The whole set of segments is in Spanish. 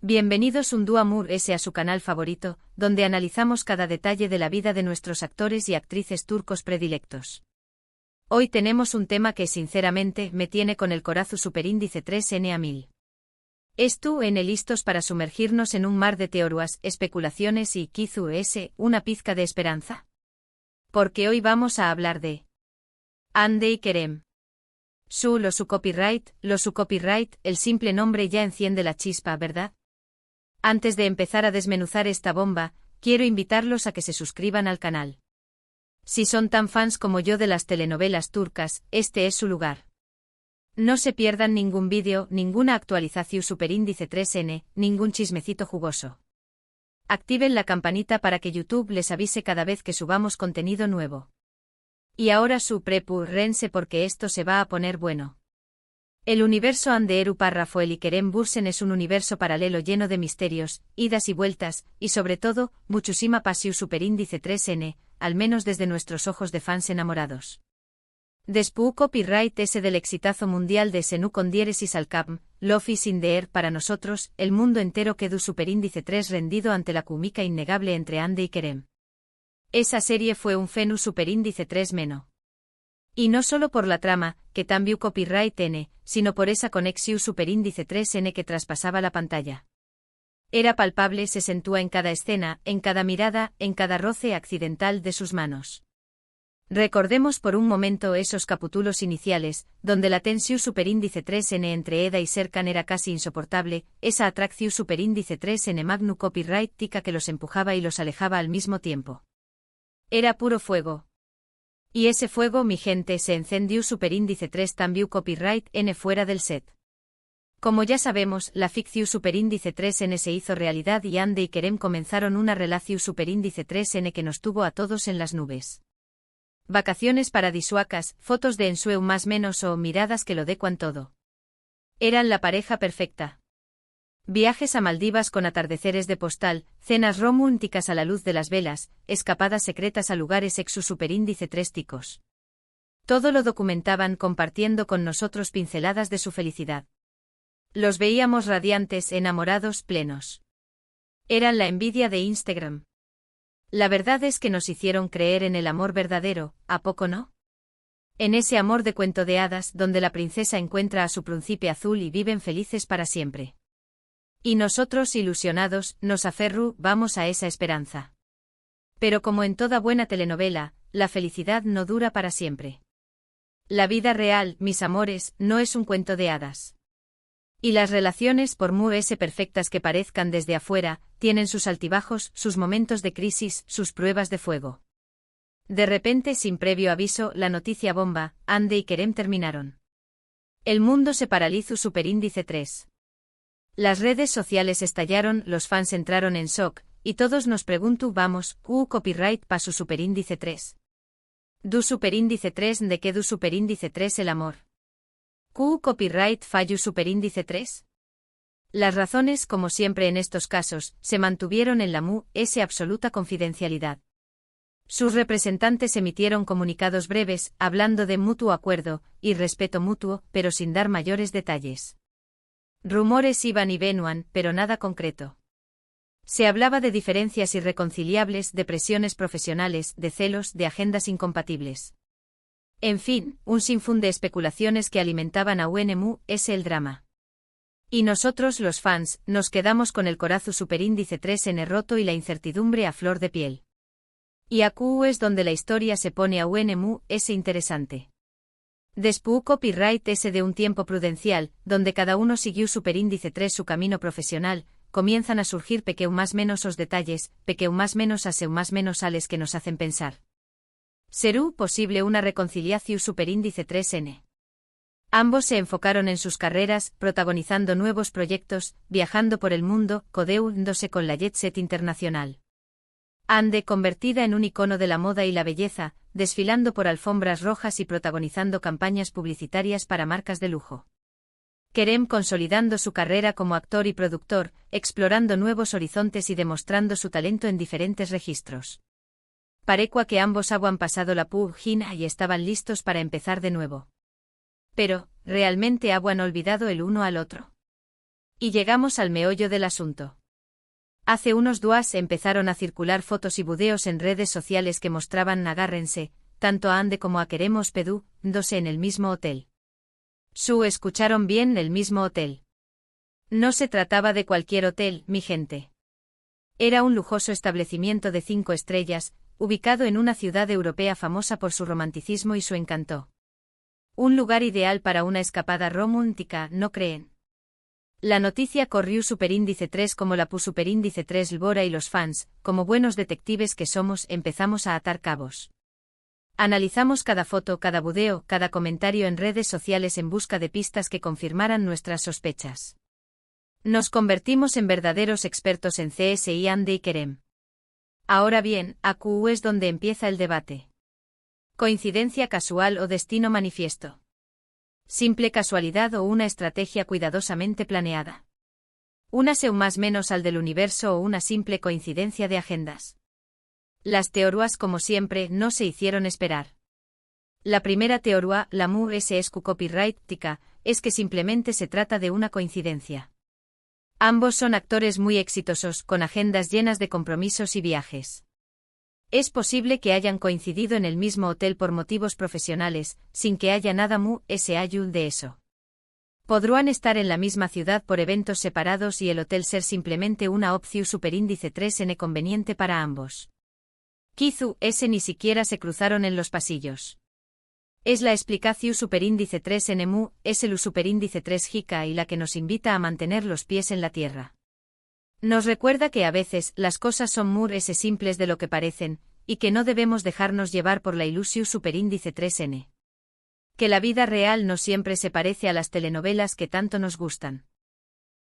Bienvenidos un dúo Amur S a su canal favorito, donde analizamos cada detalle de la vida de nuestros actores y actrices turcos predilectos. Hoy tenemos un tema que sinceramente me tiene con el corazón superíndice 3N a 1000. Listos para sumergirnos en un mar de teorías, especulaciones y, quizás, una pizca de esperanza? Porque hoy vamos a hablar de Hande y Kerem. Su copyright, el simple nombre ya enciende la chispa, ¿verdad? Antes de empezar a desmenuzar esta bomba, quiero invitarlos a que se suscriban al canal. Si son tan fans como yo de las telenovelas turcas, este es su lugar. No se pierdan ningún vídeo, ninguna actualización superíndice 3N, ningún chismecito jugoso. Activen la campanita para que YouTube les avise cada vez que subamos contenido nuevo. Y ahora prepárense porque esto se va a poner bueno. El universo Hande Rafael y Kerem Bürsin es un universo paralelo lleno de misterios, idas y vueltas, y sobre todo, muchísima pasión superíndice 3N, al menos desde nuestros ojos de fans enamorados. Después copyright ese del exitazo mundial de Senu con diéresis al Capm, Love is in the air para nosotros, el mundo entero quedó superíndice 3 rendido ante la química innegable entre Hande y Kerem. Esa serie fue un fenú superíndice 3 meno. Y no solo por la trama, que también copyright N, sino por esa conexión superíndice 3N que traspasaba la pantalla. Era palpable, se sentía en cada escena, en cada mirada, en cada roce accidental de sus manos. Recordemos por un momento esos capítulos iniciales, donde la tensión superíndice 3N entre Eda y Serkan era casi insoportable, esa atracción superíndice 3N magnu copyright tica que los empujaba y los alejaba al mismo tiempo. Era puro fuego. Y ese fuego, mi gente, se encendió superíndice 3 también copyright N fuera del set. Como ya sabemos, la ficción superíndice 3N se hizo realidad y Hande y Kerem comenzaron una relación superíndice 3N que nos tuvo a todos en las nubes. Vacaciones paradisuacas, fotos de ensueu más menos o miradas que lo decuan todo. Eran la pareja perfecta. Viajes a Maldivas con atardeceres de postal, cenas románticas a la luz de las velas, escapadas secretas a lugares exu superíndice 3 ticos. Todo lo documentaban compartiendo con nosotros pinceladas de su felicidad. Los veíamos radiantes, enamorados, plenos. Eran la envidia de Instagram. La verdad es que nos hicieron creer en el amor verdadero, ¿a poco no? En ese amor de cuento de hadas donde la princesa encuentra a su príncipe azul y viven felices para siempre. Y nosotros, ilusionados, nos vamos a esa esperanza. Pero como en toda buena telenovela, la felicidad no dura para siempre. La vida real, mis amores, no es un cuento de hadas. Y las relaciones, por muy perfectas que parezcan desde afuera, tienen sus altibajos, sus momentos de crisis, sus pruebas de fuego. De repente, sin previo aviso, la noticia bomba, Hande y Kerem terminaron. El mundo se paralizó superíndice 3. Las redes sociales estallaron, los fans entraron en shock, y todos nos preguntamos, copyright pa su superíndice 3. ¿Du superíndice 3 de qué du superíndice 3 el amor? Copyright fallu superíndice 3? Las razones, como siempre en estos casos, se mantuvieron en la absoluta confidencialidad. Sus representantes emitieron comunicados breves, hablando de mutuo acuerdo y respeto mutuo, pero sin dar mayores detalles. Rumores iban y venían, pero nada concreto. Se hablaba de diferencias irreconciliables, de presiones profesionales, de celos, de agendas incompatibles. En fin, un sinfín de especulaciones que alimentaban a el drama. Y nosotros, los fans, nos quedamos con el corazón superíndice 3N roto y la incertidumbre a flor de piel. Y aquí es donde la historia se pone a interesante. Después copyright ese de un tiempo prudencial, donde cada uno siguió superíndice 3 su camino profesional, comienzan a surgir más menos os detalles, más menos aseu más menos ales que nos hacen pensar. ¿Será posible una reconciliación superíndice 3N? Ambos se enfocaron en sus carreras, protagonizando nuevos proyectos, viajando por el mundo, codeándose con la jet set internacional. Hande convertida en un icono de la moda y la belleza, desfilando por alfombras rojas y protagonizando campañas publicitarias para marcas de lujo. Kerem consolidando su carrera como actor y productor, explorando nuevos horizontes y demostrando su talento en diferentes registros. Parecua que ambos habían pasado la página y estaban listos para empezar de nuevo. Pero, ¿realmente habían olvidado el uno al otro? Y llegamos al meollo del asunto. Hace unos días empezaron a circular fotos y videos en redes sociales que mostraban agárrense, tanto a Ande como a Queremos Pedú, dándose en el mismo hotel. Escucharon bien, el mismo hotel. No se trataba de cualquier hotel, mi gente. Era un lujoso establecimiento de 5 estrellas, ubicado en una ciudad europea famosa por su romanticismo y su encanto. Un lugar ideal para una escapada romántica, ¿no creen? La noticia corrió superíndice 3 como la superíndice 3 Lbora y los fans, como buenos detectives que somos, empezamos a atar cabos. Analizamos cada foto, cada video, cada comentario en redes sociales en busca de pistas que confirmaran nuestras sospechas. Nos convertimos en verdaderos expertos en CSI Ande y Kerem. Ahora bien, aquí es donde empieza el debate. ¿Coincidencia casual o destino manifiesto? ¿Simple casualidad o una estrategia cuidadosamente planeada? ¿Únase un más menos al del universo o una simple coincidencia de agendas? Las teorías, como siempre, no se hicieron esperar. La primera teoría, la SQ copyrightica, es que simplemente se trata de una coincidencia. Ambos son actores muy exitosos, con agendas llenas de compromisos y viajes. Es posible que hayan coincidido en el mismo hotel por motivos profesionales, sin que haya nada ayul de eso. Podrán estar en la misma ciudad por eventos separados y el hotel ser simplemente una opción superíndice 3n conveniente para ambos. Quizú ni siquiera se cruzaron en los pasillos. Es la explicación superíndice 3n es el superíndice 3 jica y la que nos invita a mantener los pies en la tierra. Nos recuerda que a veces las cosas son simples de lo que parecen, y que no debemos dejarnos llevar por la ilusión superíndice 3n. Que la vida real no siempre se parece a las telenovelas que tanto nos gustan.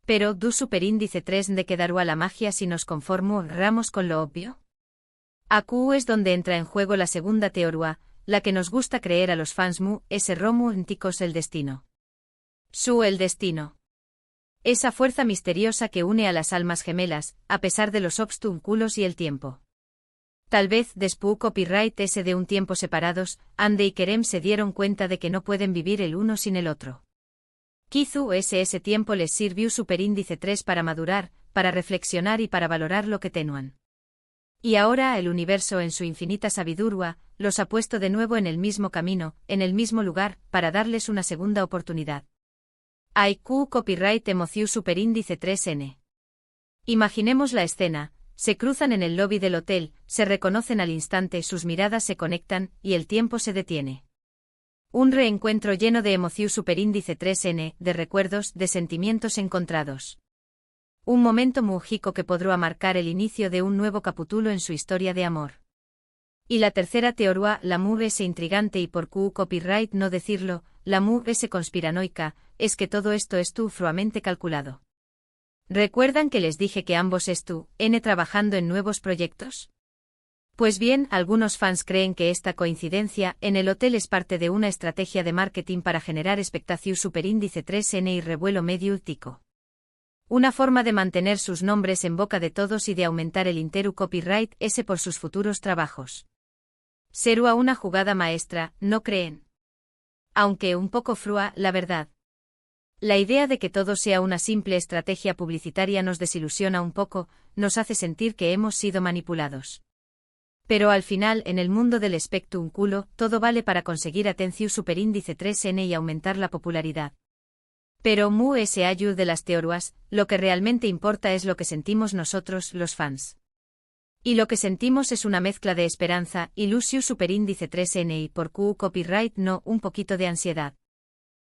Pero, superíndice 3 de quedará la magia si nos conformamos con lo obvio? Aquí es donde entra en juego la segunda teoría, la que nos gusta creer a los fans ese románticos el destino. El destino. Esa fuerza misteriosa que une a las almas gemelas, a pesar de los obstáculos y el tiempo. Tal vez después copyright ese de un tiempo separados, Ande y Kerem se dieron cuenta de que no pueden vivir el uno sin el otro. Quizú ese tiempo les sirvió superíndice 3 para madurar, para reflexionar y para valorar lo que tenían. Y ahora el universo en su infinita sabiduría, los ha puesto de nuevo en el mismo camino, en el mismo lugar, para darles una segunda oportunidad. IQ copyright emoción superíndice 3n. Imaginemos la escena, se cruzan en el lobby del hotel, se reconocen al instante, sus miradas se conectan, y el tiempo se detiene. Un reencuentro lleno de emoción superíndice 3n, de recuerdos, de sentimientos encontrados. Un momento mágico que podrá marcar el inicio de un nuevo capítulo en su historia de amor. Y la tercera teoría, la es intrigante y por copyright no decirlo, la es conspiranoica, es que todo esto es fruamente calculado. ¿Recuerdan que les dije que ambos trabajando en nuevos proyectos? Pues bien, algunos fans creen que esta coincidencia en el hotel es parte de una estrategia de marketing para generar expectación superíndice 3n y revuelo mediático. Una forma de mantener sus nombres en boca de todos y de aumentar el interu copyright ese por sus futuros trabajos. Será una jugada maestra, ¿no creen? Aunque un poco frua, la verdad. La idea de que todo sea una simple estrategia publicitaria nos desilusiona un poco, nos hace sentir que hemos sido manipulados. Pero al final, en el mundo del espectáculo, todo vale para conseguir atención superíndice 3n y aumentar la popularidad. Pero ese ayud de las teorías, lo que realmente importa es lo que sentimos nosotros, los fans. Y lo que sentimos es una mezcla de esperanza, ilusión superíndice 3n y por copyright no, un poquito de ansiedad.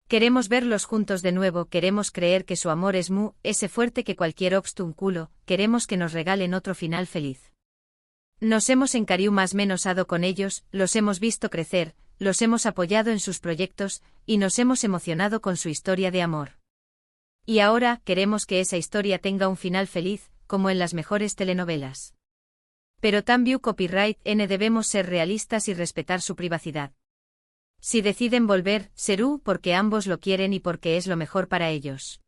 Queremos verlos juntos de nuevo, queremos creer que su amor es ese fuerte que cualquier obstáculo, queremos que nos regalen otro final feliz. Nos hemos encariñado más menosado con ellos, los hemos visto crecer, los hemos apoyado en sus proyectos, y nos hemos emocionado con su historia de amor. Y ahora, queremos que esa historia tenga un final feliz, como en las mejores telenovelas. Pero también copyright debemos ser realistas y respetar su privacidad. Si deciden volver, será porque ambos lo quieren y porque es lo mejor para ellos.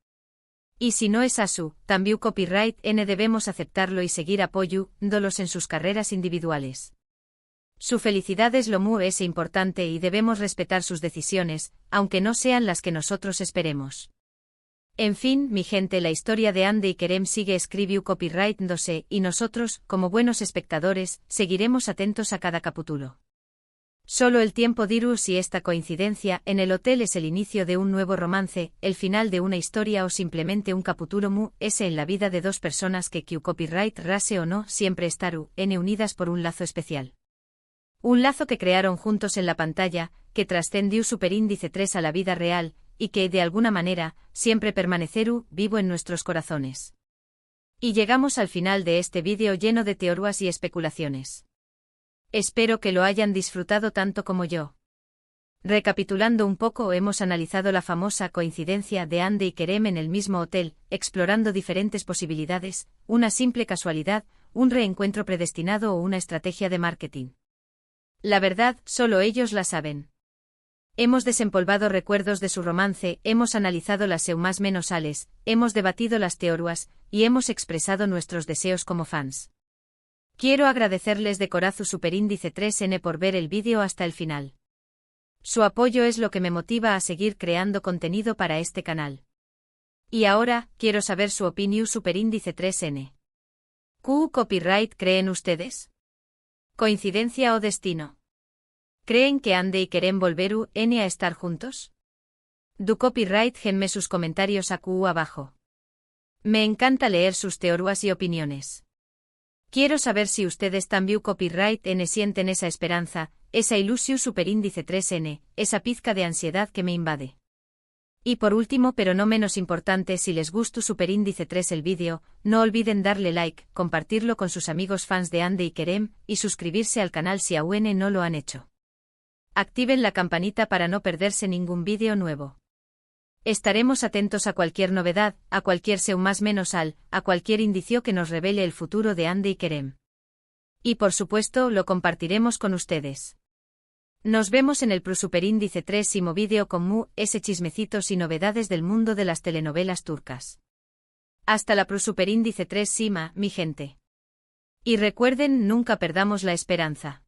Y si no es así, también copyright debemos aceptarlo y seguir apoyándolos en sus carreras individuales. Su felicidad es lo importante y debemos respetar sus decisiones, aunque no sean las que nosotros esperemos. En fin, mi gente, la historia de Hande y Kerem sigue escribiendo copyright-dose, y nosotros, como buenos espectadores, seguiremos atentos a cada capítulo. Solo el tiempo dirá si esta coincidencia en el hotel es el inicio de un nuevo romance, el final de una historia o simplemente un capítulo mu ese en la vida de dos personas que copyright rase o no siempre estaru unidas por un lazo especial. Un lazo que crearon juntos en la pantalla, que trascendió superíndice 3 a la vida real, y que, de alguna manera, siempre permanecerá vivo en nuestros corazones. Y llegamos al final de este vídeo lleno de teorías y especulaciones. Espero que lo hayan disfrutado tanto como yo. Recapitulando un poco, hemos analizado la famosa coincidencia de Hande y Kerem en el mismo hotel, explorando diferentes posibilidades, una simple casualidad, un reencuentro predestinado o una estrategia de marketing. La verdad, solo ellos la saben. Hemos desempolvado recuerdos de su romance, hemos analizado las más menos ales, hemos debatido las teorías, y hemos expresado nuestros deseos como fans. Quiero agradecerles de corazón superíndice 3N por ver el vídeo hasta el final. Su apoyo es lo que me motiva a seguir creando contenido para este canal. Y ahora, quiero saber su opinión superíndice 3N. ¿Q copyright creen ustedes? ¿Coincidencia o destino? ¿Creen que Hande y Kerem volveru a estar juntos? Du copyright genme sus comentarios a Q abajo. Me encanta leer sus teorías y opiniones. Quiero saber si ustedes también copyright sienten esa esperanza, esa ilusión superíndice 3N, esa pizca de ansiedad que me invade. Y por último pero no menos importante, si les gustó superíndice 3 el vídeo, no olviden darle like, compartirlo con sus amigos fans de Hande y Kerem, y suscribirse al canal si aún no lo han hecho. Activen la campanita para no perderse ningún vídeo nuevo. Estaremos atentos a cualquier novedad, a cualquier más menos a cualquier indicio que nos revele el futuro de Hande y Kerem. Y por supuesto, lo compartiremos con ustedes. Nos vemos en el superíndice 3º vídeo con chismecitos y novedades del mundo de las telenovelas turcas. Hasta la superíndice 3 Sima, mi gente. Y recuerden, nunca perdamos la esperanza.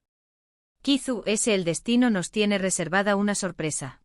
Quizá el destino nos tiene reservada una sorpresa.